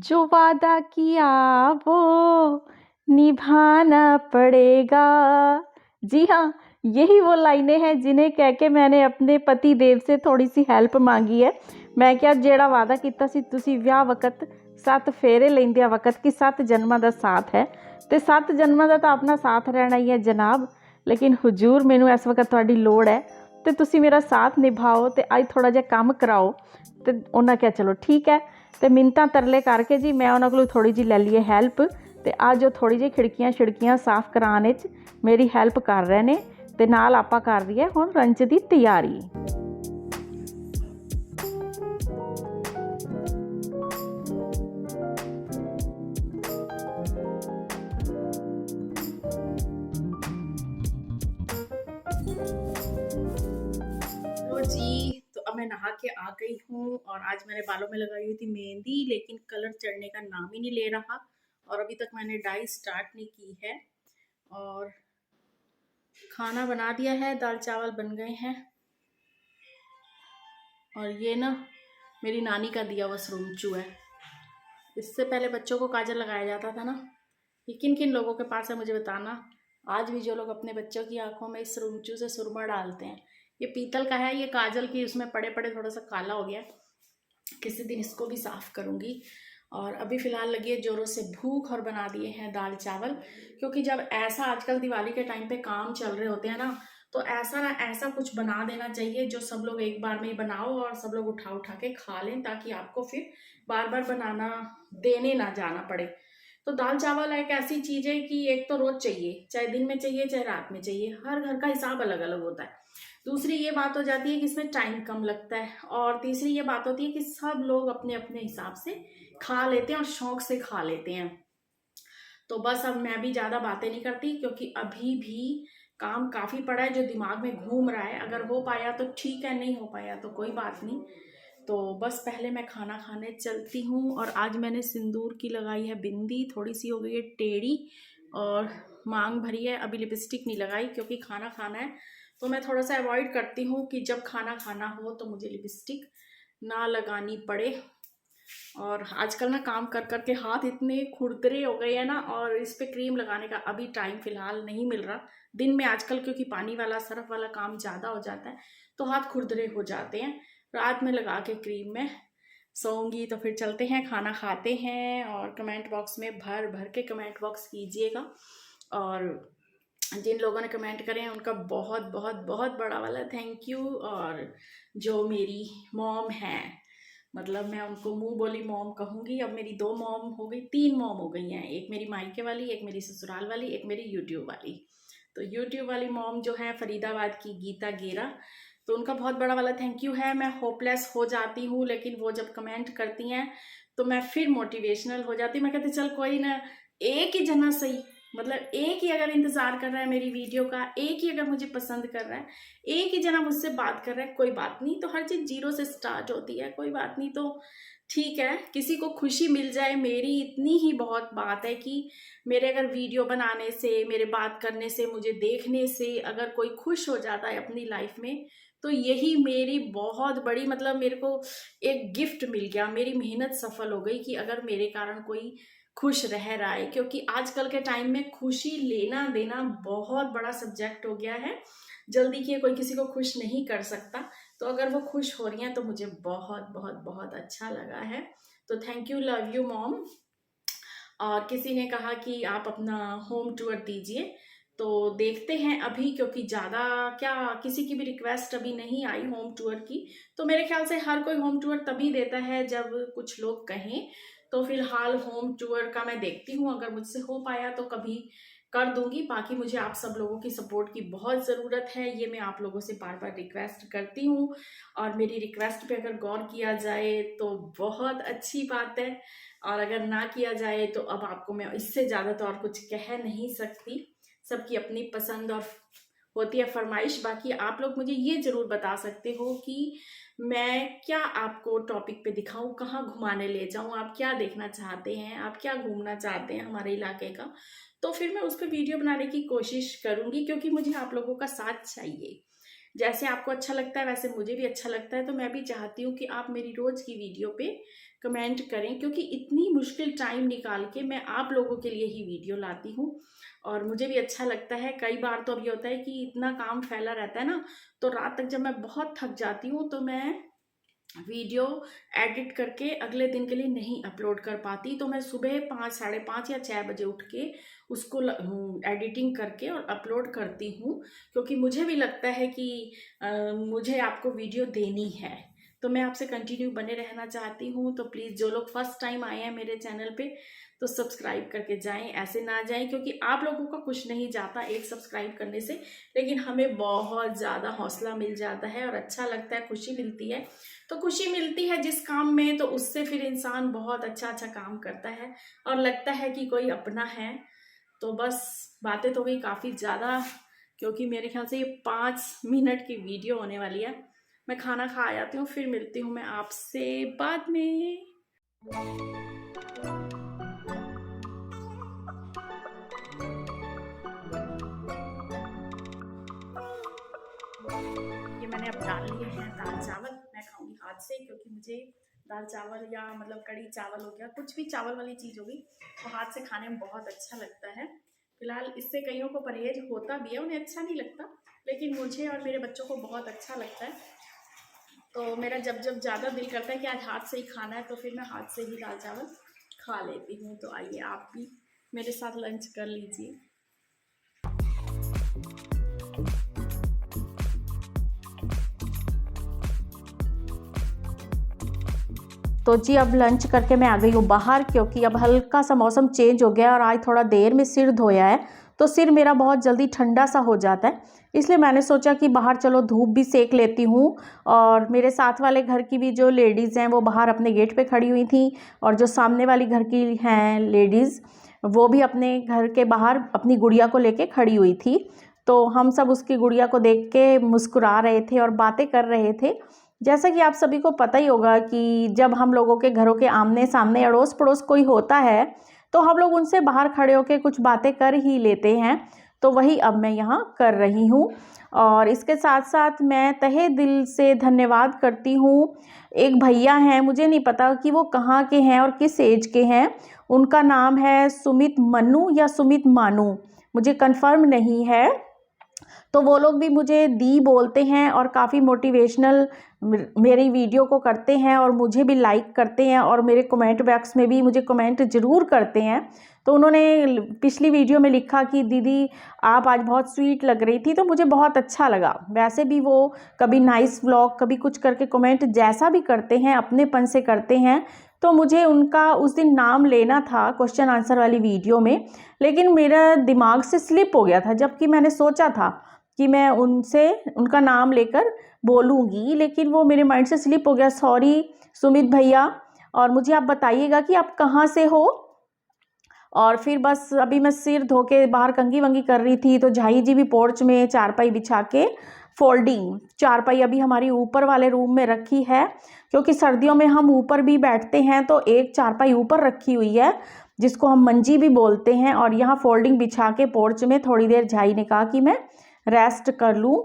जो वादा किया वो निभाना पड़ेगा। जी हाँ, यही वो लाइनें हैं जिन्हें कह के मैंने अपने पति देव से थोड़ी सी हेल्प मांगी है। मैं क्या ਜਿਹੜਾ वादा ਕੀਤਾ ਸੀ ਤੁਸੀਂ ਵਿਆਹ ਵਕਤ 7 ਫੇਰੇ ਲੈਂਦਿਆਂ ਵਕਤ ਕਿ 7 ਜਨਮਾਂ ਦਾ ਸਾਥ ਹੈ ਤੇ 7 ਜਨਮਾਂ ਦਾ ਤਾਂ ਆਪਣਾ ਸਾਥ ਰਹਿਣਾ ਹੀ ਹੈ ਜਨਾਬ। ਲੇਕਿਨ हुजूर ਮੈਨੂੰ ਇਸ ਵਕਤ ਤੁਹਾਡੀ ਲੋੜ ਹੈ ਤੇ ਤੁਸੀਂ ਮੇਰਾ ਸਾਥ ਨਿਭਾਓ ਤੇ ਅੱਜ ਥੋੜਾ ਜਿਹਾ ਕੰਮ ਕਰਾਓ। ਤੇ ਉਹਨਾਂ ਕਿਹਾ ਚਲੋ ਠੀਕ ਹੈ। ਤੇ ਮਿੰਤਾਂ ਤਰਲੇ ਕਰਕੇ ਜੀ ਮੈਂ ਉਹਨਾਂ ਕੋਲੋਂ ਥੋੜੀ ਜਿਹੀ ਲੈ ਲਈਏ ਹੈਲਪ ਤੇ ਅੱਜ ਉਹ ਥੋੜੀ ਜਿਹੀ ਖਿੜਕੀਆਂ ਸਾਫ਼ ਕਰਾਉਣ ਵਿੱਚ ਮੇਰੀ ਹੈਲਪ ਕਰ ਰਹੇ ਨੇ ਤੇ ਨਾਲ ਆਪਾਂ ਕਰ ਰਹੀ ਹੈ ਹੁਣ ਲੰਚ ਦੀ ਤਿਆਰੀ। जी, तो अब मैं नहा के आ गई हूँ और आज मैंने बालों में लगाई हुई थी मेहंदी, लेकिन कलर चढ़ने का नाम ही नहीं ले रहा और अभी तक मैंने डाई स्टार्ट नहीं की है। और खाना बना दिया है, दाल चावल बन गए हैं। और ये ना मेरी नानी का दिया हुआ सुरुमचू है। इससे पहले बच्चों को काजल लगाया जाता था ना, ये किन किन लोगों के पास है मुझे बताना। आज भी जो लोग अपने बच्चों की आंखों में इस सुरुमचू से सुरमा डालते हैं। ये पीतल का है, ये काजल की उसमें पड़े पड़े थोड़ा सा काला हो गया, किसी दिन इसको भी साफ करूँगी। और अभी फ़िलहाल लगी है ज़ोरों से भूख और बना दिए हैं दाल चावल, क्योंकि जब ऐसा आजकल दिवाली के टाइम पे काम चल रहे होते हैं ना, तो ऐसा ना ऐसा कुछ बना देना चाहिए जो सब लोग एक बार में ही बनाओ और सब लोग उठा उठा के खा लें, ताकि आपको फिर बार बार बनाना देने ना जाना पड़े। तो दाल चावल एक ऐसी चीज़ है कि एक तो रोज़ चाहिए, चाहे दिन में चाहिए चाहे रात में चाहिए, हर घर का हिसाब अलग अलग होता है। दूसरी ये बात हो जाती है कि इसमें टाइम कम लगता है, और तीसरी ये बात होती है कि सब लोग अपने अपने हिसाब से खा लेते हैं और शौक से खा लेते हैं। तो बस अब मैं भी ज़्यादा बातें नहीं करती, क्योंकि अभी भी काम काफ़ी पड़ा है जो दिमाग में घूम रहा है। अगर हो पाया तो ठीक है, नहीं हो पाया तो कोई बात नहीं। तो बस पहले मैं खाना खाने चलती हूँ। और आज मैंने सिंदूर की लगाई है बिंदी, थोड़ी सी हो गई है टेढ़ी और मांग भरी है। अभी लिपस्टिक नहीं लगाई क्योंकि खाना खाना है, तो मैं थोड़ा सा अवॉइड करती हूँ कि जब खाना खाना हो तो मुझे लिपस्टिक ना लगानी पड़े। और आजकल ना काम कर कर के हाथ इतने खुरदरे हो गए हैं ना, और इस पे क्रीम लगाने का अभी टाइम फ़िलहाल नहीं मिल रहा। दिन में आजकल क्योंकि पानी वाला सरफ वाला काम ज़्यादा हो जाता है तो हाथ खुरदरे हो जाते हैं। रात में लगा के क्रीम में सोऊंगी। तो फिर चलते हैं, खाना खाते हैं। और कमेंट बॉक्स में भर भर के कमेंट बॉक्स कीजिएगा, और जिन लोगों ने कमेंट करे हैं उनका बहुत बहुत बहुत बड़ा वाला थैंक यू। और जो मेरी मॉम है, मतलब मैं उनको मुंह बोली मॉम कहूँगी, अब मेरी 2 मॉम हो गई, 3 मॉम हो गई हैं, एक मेरी मायके वाली, एक मेरी ससुराल वाली, एक मेरी यूट्यूब वाली। तो यूट्यूब वाली मॉम जो है फरीदाबाद की गीता गेरा, तो उनका बहुत बड़ा वाला थैंक यू है। मैं होपलेस हो जाती हूँ, लेकिन वो जब कमेंट करती हैं तो मैं फिर मोटिवेशनल हो जाती हूँ। मैं कहती चल कोई ना, एक ही जना सही, मतलब एक ही अगर इंतज़ार कर रहा है मेरी वीडियो का, एक ही अगर मुझे पसंद कर रहा है, एक ही जना मुझसे बात कर रहा है, कोई बात नहीं। तो हर चीज़ जीरो से स्टार्ट होती है, कोई बात नहीं। तो ठीक है, किसी को खुशी मिल जाए, मेरी इतनी ही बहुत बात है कि मेरे अगर वीडियो बनाने से, मेरे बात करने से, मुझे देखने से अगर कोई खुश हो जाता है अपनी लाइफ में, तो यही मेरी बहुत बड़ी, मतलब मेरे को एक गिफ्ट मिल गया, मेरी मेहनत सफल हो गई कि अगर मेरे कारण कोई खुश रह रहा है। क्योंकि आजकल के टाइम में खुशी लेना देना बहुत बड़ा सब्जेक्ट हो गया है। जल्दी किए कोई किसी को खुश नहीं कर सकता, तो अगर वो खुश हो रही हैं तो मुझे बहुत बहुत बहुत अच्छा लगा है। तो thank you, love you mom. और किसी ने कहा कि आप अपना होम टूर दीजिए, तो देखते हैं अभी, क्योंकि ज़्यादा क्या किसी की भी रिक्वेस्ट अभी नहीं आई होम टूर की। तो मेरे ख्याल से हर कोई होम टूर तभी देता है जब कुछ लोग कहें। तो फिलहाल होम टूर का मैं देखती हूँ, अगर मुझसे हो पाया तो कभी कर दूंगी। बाकी मुझे आप सब लोगों की सपोर्ट की बहुत ज़रूरत है, ये मैं आप लोगों से बार बार रिक्वेस्ट करती हूँ। और मेरी रिक्वेस्ट पे अगर गौर किया जाए तो बहुत अच्छी बात है, और अगर ना किया जाए तो अब आपको मैं इससे ज़्यादा तो और कुछ कह नहीं सकती। सबकी अपनी पसंद और होती है फरमाइश। बाकी आप लोग मुझे ये ज़रूर बता सकते हो कि मैं क्या आपको टॉपिक पे दिखाऊं, कहाँ घुमाने ले जाऊं, आप क्या देखना चाहते हैं, आप क्या घूमना चाहते हैं हमारे इलाके का। तो फिर मैं उस पर वीडियो बनाने की कोशिश करूंगी, क्योंकि मुझे आप लोगों का साथ चाहिए। जैसे आपको अच्छा लगता है वैसे मुझे भी अच्छा लगता है, तो मैं भी चाहती हूँ कि आप मेरी रोज़ की वीडियो पे कमेंट करें, क्योंकि इतनी मुश्किल टाइम निकाल के मैं आप लोगों के लिए ही वीडियो लाती हूँ और मुझे भी अच्छा लगता है। कई बार तो अब ये होता है कि इतना काम फैला रहता है ना, तो रात तक जब मैं बहुत थक जाती हूँ तो मैं वीडियो एडिट करके अगले दिन के लिए नहीं अपलोड कर पाती, तो मैं सुबह 5, साढ़े 5 या 6 बजे उठ के उसको एडिटिंग करके और अपलोड करती हूँ, क्योंकि मुझे भी लगता है कि मुझे आपको वीडियो देनी है। तो मैं आपसे कंटिन्यू बने रहना चाहती हूँ, तो प्लीज़ जो लोग फर्स्ट टाइम आए हैं मेरे चैनल पे तो सब्सक्राइब करके जाएं, ऐसे ना जाएं, क्योंकि आप लोगों का कुछ नहीं जाता एक सब्सक्राइब करने से, लेकिन हमें बहुत ज़्यादा हौसला मिल जाता है और अच्छा लगता है, खुशी मिलती है। तो खुशी मिलती है जिस काम में, तो उससे फिर इंसान बहुत अच्छा अच्छा काम करता है और लगता है कि कोई अपना है। तो बस बातें तो गई काफ़ी ज़्यादा, क्योंकि मेरे ख्याल से ये 5 मिनट की वीडियो होने वाली है। मैं खाना खा आती हूँ, फिर मिलती हूँ मैं आपसे बाद में। ये मैंने अब डाल लिए हैं दाल चावल, मैं खाऊंगी हाथ से, क्योंकि मुझे दाल चावल या मतलब कड़ी चावल हो गया, कुछ भी चावल वाली चीज़ होगी तो हाथ से खाने में बहुत अच्छा लगता है। फिलहाल इससे कईयों को परहेज होता भी है, उन्हें अच्छा नहीं लगता, लेकिन मुझे और मेरे बच्चों को बहुत अच्छा लगता है। तो मेरा जब जब ज़्यादा दिल करता है कि आज हाथ से ही खाना है, तो फिर मैं हाथ से ही दाल चावल खा लेती हूँ। तो आइए आप भी मेरे साथ लंच कर लीजिए। तो जी अब लंच करके मैं आ गई हूँ बाहर, क्योंकि अब हल्का सा मौसम चेंज हो गया है और आज थोड़ा देर में सिर धोया है, तो सिर मेरा बहुत जल्दी ठंडा सा हो जाता है। इसलिए मैंने सोचा कि बाहर चलो धूप भी सेक लेती हूँ। और मेरे साथ वाले घर की भी जो लेडीज़ हैं वो बाहर अपने गेट पे खड़ी हुई थी, और जो सामने वाली घर की हैं लेडीज़ वो भी अपने घर के बाहर अपनी गुड़िया को लेके खड़ी हुई थी। तो हम सब उसकी गुड़िया को देख के मुस्कुरा रहे थे और बातें कर रहे थे। जैसा कि आप सभी को पता ही होगा कि जब हम लोगों के घरों के आमने सामने अड़ोस पड़ोस कोई होता है तो हम लोग उनसे बाहर खड़े होकर कुछ बातें कर ही लेते हैं। तो वही अब मैं यहाँ कर रही हूँ। और इसके साथ साथ मैं तहे दिल से धन्यवाद करती हूँ। एक भैया हैं, मुझे नहीं पता कि वो कहाँ के हैं और किस एज के हैं। उनका नाम है सुमित मन्नू या सुमित मानू, मुझे कंफर्म नहीं है। तो वो लोग भी मुझे दी बोलते हैं और काफ़ी मोटिवेशनल मेरी वीडियो को करते हैं और मुझे भी लाइक करते हैं और मेरे कमेंट बॉक्स में भी मुझे कमेंट ज़रूर करते हैं। तो उन्होंने पिछली वीडियो में लिखा कि दीदी आप आज बहुत स्वीट लग रही थी, तो मुझे बहुत अच्छा लगा। वैसे भी वो कभी नाइस व्लॉग कभी कुछ करके कमेंट जैसा भी करते हैं अपनेपन से करते हैं। तो मुझे उनका उस दिन नाम लेना था क्वेश्चन आंसर वाली वीडियो में, लेकिन मेरा दिमाग से स्लिप हो गया था, जबकि मैंने सोचा था कि मैं उनसे उनका नाम लेकर बोलूँगी, लेकिन वो मेरे माइंड से स्लिप हो गया। सॉरी सुमित भैया। और मुझे आप बताइएगा कि आप कहाँ से हो। और फिर बस अभी मैं सिर धो के बाहर कंघी वंगी कर रही थी, तो झाई जी भी पोर्च में चारपाई बिछा के फोल्डिंग चारपाई अभी हमारी ऊपर वाले रूम में रखी है, क्योंकि सर्दियों में हम ऊपर भी बैठते हैं। तो एक चारपाई ऊपर रखी हुई है जिसको हम मंजी भी बोलते हैं, और यहाँ फोल्डिंग बिछा के पोर्च में थोड़ी देर झाई ने कहा कि मैं रेस्ट कर लूँ।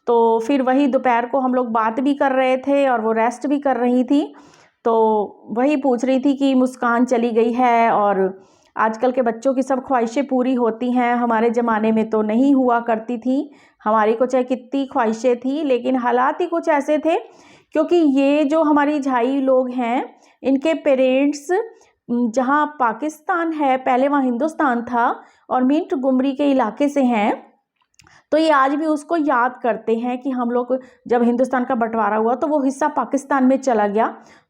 तो फिर वही दोपहर को हम लोग बात भी कर रहे थे और वो रेस्ट भी कर रही थी। तो वही पूछ रही थी कि मुस्कान चली गई है और आजकल के बच्चों की सब ख्वाहिशें पूरी होती हैं, हमारे ज़माने में तो नहीं हुआ करती थी। हमारी को चाहे कितनी ख्वाहिशें थी, लेकिन हालात ही कुछ ऐसे थे। क्योंकि ये जो हमारी झाई लोग हैं इनके पेरेंट्स जहाँ पाकिस्तान है पहले वहाँ हिंदुस्तान था और मिंट गुमरी के इलाके से हैं। तो ये आज भी उसको याद करते हैं कि हम लोग जब हिंदुस्तान का बंटवारा हुआ तो वो हिस्सा पाकिस्तान में चला गया।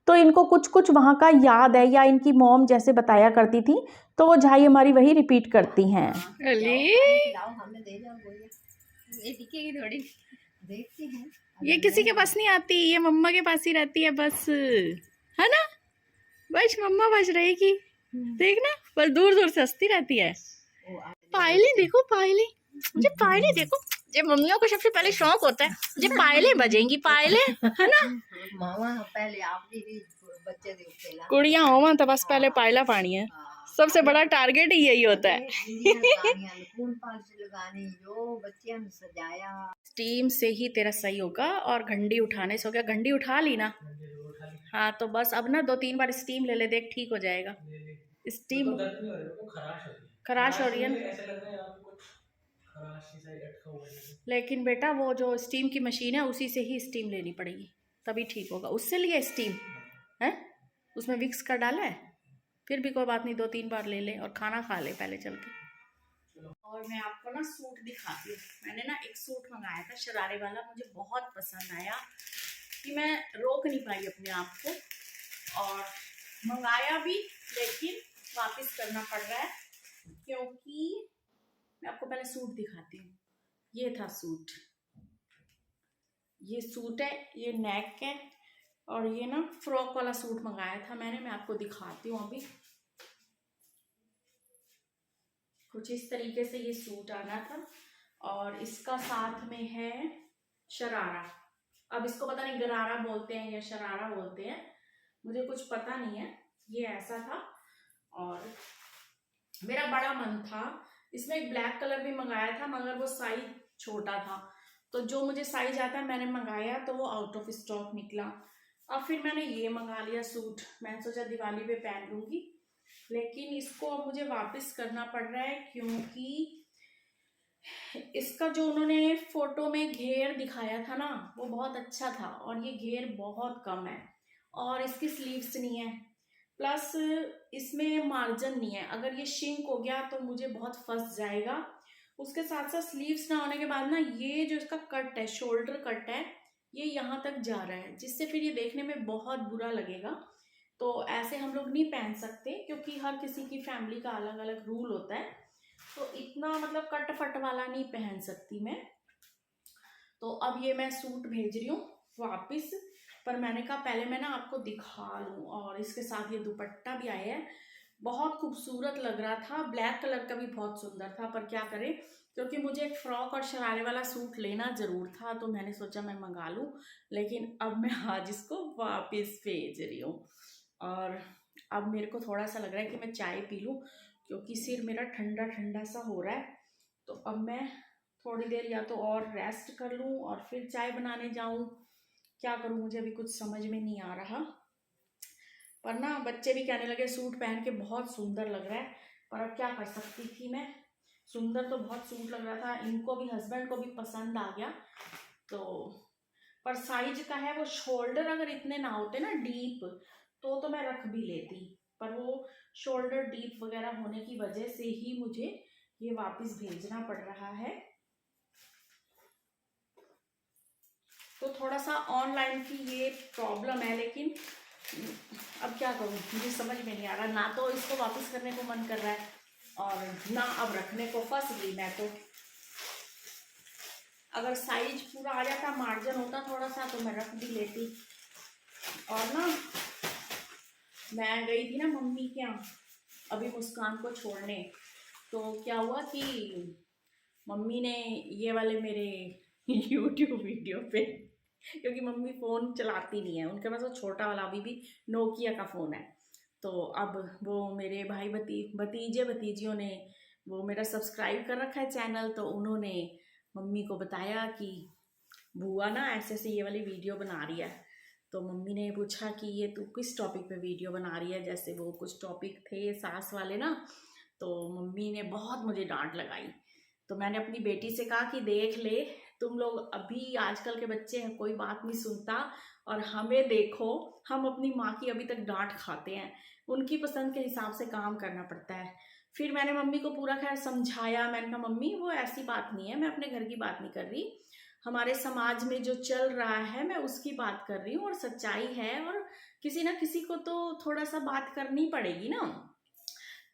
तो इनको कुछ कुछ वहाँ का याद है, या इनकी मॉम जैसे बताया करती थी, तो वो झाई हमारी वही रिपीट करती हैं। ये दिखेगी थोड़ी, देखती हैं। ये किसी के पास नहीं आती, ये मम्मा के पास ही रहती है बस, है ना। बस मम्मा बस रहेगी, देखना बस दूर दूर से हंसती रहती है। पायले देखो, पायले, मुझे पायले देखो। जब मम्मियों को सबसे पहले शौक होता है जब पायले बजेंगी, पायले, है ना। मामा पहले आप भी बच्चे देखते कुड़ियाँ हो तो बस पहले पायला पानी है, सबसे बड़ा टारगेट ही यही होता है। लगाने जो बच्चे ने सजाया। स्टीम से ही तेरा सही होगा और घंटी उठाने से हो गया। घंटी उठा ली ना? हाँ तो बस अब ना 2-3 बार स्टीम ले ले, देख ठीक हो जाएगा। स्टीम खराश हो रही है ना? लेकिन बेटा वो जो स्टीम की मशीन है उसी से ही स्टीम लेनी पड़ेगी तभी ठीक होगा। उससे लिया स्टीम है? उसमें विक्स का डाला है? फिर भी कोई बात नहीं, 2-3 बार ले ले और खाना खा ले पहले चल के। और मैं आपको ना सूट दिखाती हूँ। मैंने ना एक सूट मंगाया था शरारे वाला, मुझे बहुत पसंद आया कि मैं रोक नहीं पाई अपने आप को और मंगाया भी, लेकिन वापस करना पड़ रहा है क्योंकि मैं आपको पहले सूट दिखाती हूँ। ये था सूट, ये सूट है, ये नेक है और ये ना फ्रॉक वाला सूट मंगाया था मैंने। मैं आपको दिखाती हूँ अभी। कुछ इस तरीके से ये सूट आना था और इसका साथ में है शरारा। अब इसको पता नहीं गरारा बोलते हैं या शरारा बोलते हैं, मुझे कुछ पता नहीं है। ये ऐसा था और मेरा बड़ा मन था इसमें एक ब्लैक कलर भी मंगाया था मगर वो साइज छोटा था, तो जो मुझे साइज आता है मैंने मंगाया तो वो आउट ऑफ स्टॉक निकला। अब फिर मैंने ये मंगा लिया सूट। मैंने सोचा दिवाली पे पहन लूँगी, लेकिन इसको अब मुझे वापस करना पड़ रहा है क्योंकि इसका जो उन्होंने फोटो में घेर दिखाया था ना वो बहुत अच्छा था और ये घेर बहुत कम है और इसकी स्लीव्स नहीं है, प्लस इसमें मार्जिन नहीं है। अगर ये शिंक हो गया तो मुझे बहुत फंस जाएगा। उसके साथ साथ स्लीव्स ना होने के बाद ना ये जो इसका कट है, शोल्डर कट है, ये यहाँ तक जा रहा है जिससे फिर ये देखने में बहुत बुरा लगेगा। तो ऐसे हम लोग नहीं पहन सकते क्योंकि हर किसी की फैमिली का अलग अलग रूल होता है, तो इतना मतलब कट फट वाला नहीं पहन सकती मैं। तो अब ये मैं सूट भेज रही हूँ वापस, पर मैंने कहा पहले मैं ना आपको दिखा लूँ। और इसके साथ ये दुपट्टा भी आया है, बहुत खूबसूरत लग रहा था, ब्लैक कलर का भी बहुत सुंदर था। पर क्या करें, क्योंकि मुझे एक फ्रॉक और शरारे वाला सूट लेना ज़रूर था तो मैंने सोचा मैं मंगा लूँ, लेकिन अब मैं आज इसको वापस भेज रही हूँ। और अब मेरे को थोड़ा सा लग रहा है कि मैं चाय पी लूँ क्योंकि सिर मेरा ठंडा ठंडा सा हो रहा है। तो अब मैं थोड़ी देर या तो और रेस्ट कर लूँ और फिर चाय बनाने जाऊँ। क्या करूँ मुझे अभी कुछ समझ में नहीं आ रहा। पर ना बच्चे भी कहने लगे सूट पहन के बहुत सुंदर लग रहा है, पर अब क्या कर सकती थी मैं। सुंदर तो बहुत सूट लग रहा था, इनको भी, हस्बैंड को भी पसंद आ गया। तो पर साइज का है, वो शोल्डर अगर इतने ना होते ना डीप तो मैं रख भी लेती, पर वो शोल्डर डीप वगैरह होने की वजह से ही मुझे ये वापस भेजना पड़ रहा है। तो थोड़ा सा ऑनलाइन की ये प्रॉब्लम है, लेकिन अब क्या करूँ मुझे समझ में नहीं आ रहा। ना तो इसको वापस करने को मन कर रहा है और ना अब रखने को, फंस गई मैं तो। अगर साइज पूरा आ जाता, मार्जिन होता थोड़ा सा तो मैं रख भी लेती। और ना मैं गई थी ना मम्मी के यहाँ अभी मुस्कान को छोड़ने, तो क्या हुआ कि मम्मी ने ये वाले मेरे यूट्यूब वीडियो पे, क्योंकि मम्मी फ़ोन चलाती नहीं है, उनके पास वो छोटा वाला अभी भी नोकिया का फ़ोन है। तो अब वो मेरे भाई भतीजे भतीजियों ने वो मेरा सब्सक्राइब कर रखा है चैनल, तो उन्होंने मम्मी को बताया कि बुआ ना ऐसे ऐसे ये वाली वीडियो बना रही है। तो मम्मी ने पूछा कि ये तू किस टॉपिक पे वीडियो बना रही है, जैसे वो कुछ टॉपिक थे सास वाले ना। तो मम्मी ने बहुत मुझे डांट लगाई। तो मैंने अपनी बेटी से कहा कि देख ले, तुम लोग अभी आजकल के बच्चे हैं, कोई बात नहीं सुनता, और हमें देखो, हम अपनी माँ की अभी तक डांट खाते हैं, उनकी पसंद के हिसाब से काम करना पड़ता है। फिर मैंने मम्मी को पूरा खैर समझाया। मैंने कहा मम्मी वो ऐसी बात नहीं है, मैं अपने घर की बात नहीं कर रही, हमारे समाज में जो चल रहा है मैं उसकी बात कर रही हूँ, और सच्चाई है, और किसी ना किसी को तो थोड़ा सा बात करनी पड़ेगी ना,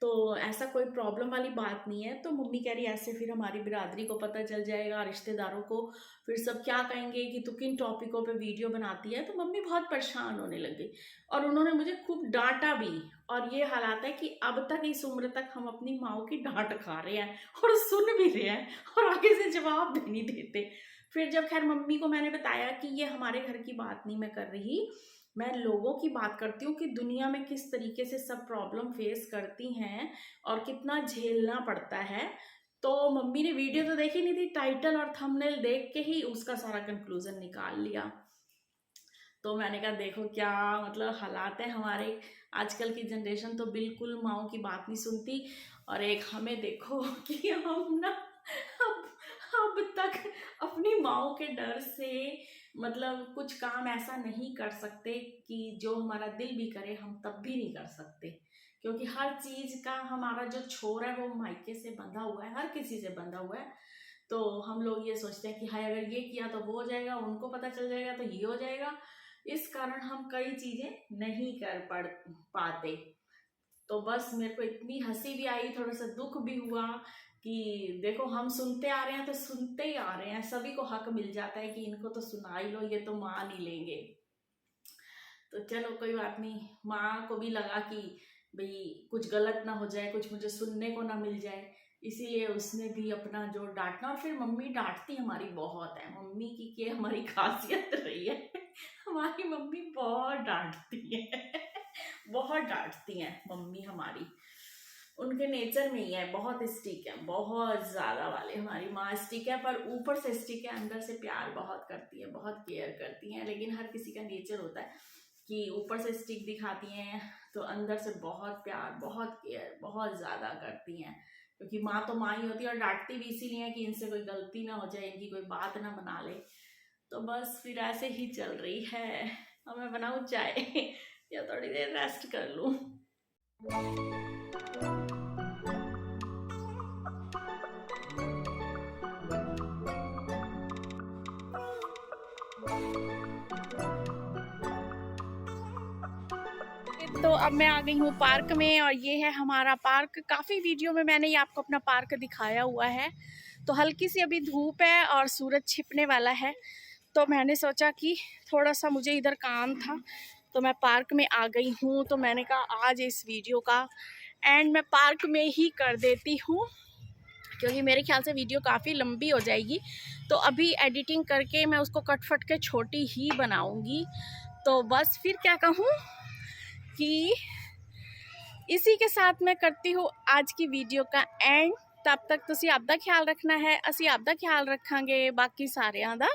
तो ऐसा कोई प्रॉब्लम वाली बात नहीं है। तो मम्मी कह रही ऐसे फिर हमारी बिरादरी को पता चल जाएगा, रिश्तेदारों को, फिर सब क्या कहेंगे कि तू किन टॉपिकों पे वीडियो बनाती है। तो मम्मी बहुत परेशान होने लग गई और उन्होंने मुझे खूब डांटा भी। और ये हालात है कि अब तक इस उम्र तक हम अपनी माओ की डांट खा रहे हैं और सुन भी रहे हैं और आगे से जवाब भी नहीं देते। फिर जब खैर मम्मी को मैंने बताया कि ये हमारे घर की बात नहीं मैं कर रही, मैं लोगों की बात करती हूँ कि दुनिया में किस तरीके से सब प्रॉब्लम फेस करती हैं और कितना झेलना पड़ता है, तो मम्मी ने वीडियो तो देखी नहीं थी, टाइटल और थंबनेल देख के ही उसका सारा कंक्लूजन निकाल लिया। तो मैंने कहा देखो क्या मतलब हालात है हमारे, आजकल की जनरेशन तो बिल्कुल माँओं की बात नहीं सुनती। और एक हमें देखो कि हम ना अब तक अपनी माँओं के डर से मतलब कुछ काम ऐसा नहीं कर सकते कि जो हमारा दिल भी करे हम तब भी नहीं कर सकते, क्योंकि हर चीज़ का हमारा जो छोर है वो मायके से बंधा हुआ है, हर किसी से बंधा हुआ है। तो हम लोग ये सोचते हैं कि हाय अगर ये किया तो वो हो जाएगा, उनको पता चल जाएगा तो ये हो जाएगा, इस कारण हम कई चीज़ें नहीं कर पाते। तो बस मेरे को इतनी हंसी भी आई, थोड़ा सा दुख भी हुआ कि देखो हम सुनते आ रहे हैं तो सुनते ही आ रहे हैं, सभी को हक मिल जाता है कि इनको तो सुना ही लो, ये तो मान ही लेंगे। तो चलो कोई बात नहीं, माँ को भी लगा कि भाई कुछ गलत ना हो जाए, कुछ मुझे सुनने को ना मिल जाए, इसीलिए उसने भी अपना जो डांटना। और फिर मम्मी डांटती हमारी बहुत है, मम्मी की हमारी खासियत रही है हमारी मम्मी बहुत डांटती है बहुत डांटती हैं मम्मी हमारी, उनके नेचर में ही है, बहुत स्टिक है, बहुत ज़्यादा वाले। हमारी माँ स्टिक है पर ऊपर से स्टिक है, अंदर से प्यार बहुत करती है, बहुत केयर करती हैं। लेकिन हर किसी का नेचर होता है कि ऊपर से स्टिक दिखाती हैं तो अंदर से बहुत प्यार, बहुत केयर, बहुत ज़्यादा करती हैं। क्योंकि माँ तो माँ ही होती है, और डांटती भी इसीलिए है कि इनसे कोई गलती ना हो जाए, इनकी कोई बात ना बना ले। तो बस फिर ऐसे ही चल रही है। अब मैं बनाऊँ चाय या थोड़ी देर रेस्ट कर लूँ। तो अब मैं आ गई हूँ पार्क में, और ये है हमारा पार्क। काफ़ी वीडियो में मैंने ये आपको अपना पार्क दिखाया हुआ है। तो हल्की सी अभी धूप है और सूरज छिपने वाला है, तो मैंने सोचा कि थोड़ा सा मुझे इधर काम था तो मैं पार्क में आ गई हूँ। तो मैंने कहा आज इस वीडियो का एंड मैं पार्क में ही कर देती हूँ, क्योंकि मेरे ख्याल से वीडियो काफ़ी लंबी हो जाएगी। तो अभी एडिटिंग करके मैं उसको कट फट के छोटी ही बनाऊँगी। तो बस फिर क्या कहूँ कि इसी के साथ मैं करती हूँ आज की वीडियो का एंड। तब तक तुसी आपदा ख्याल रखना है, असी आपदा ख्याल रखांगे, बाकी सारियां दा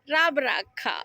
रब राखा।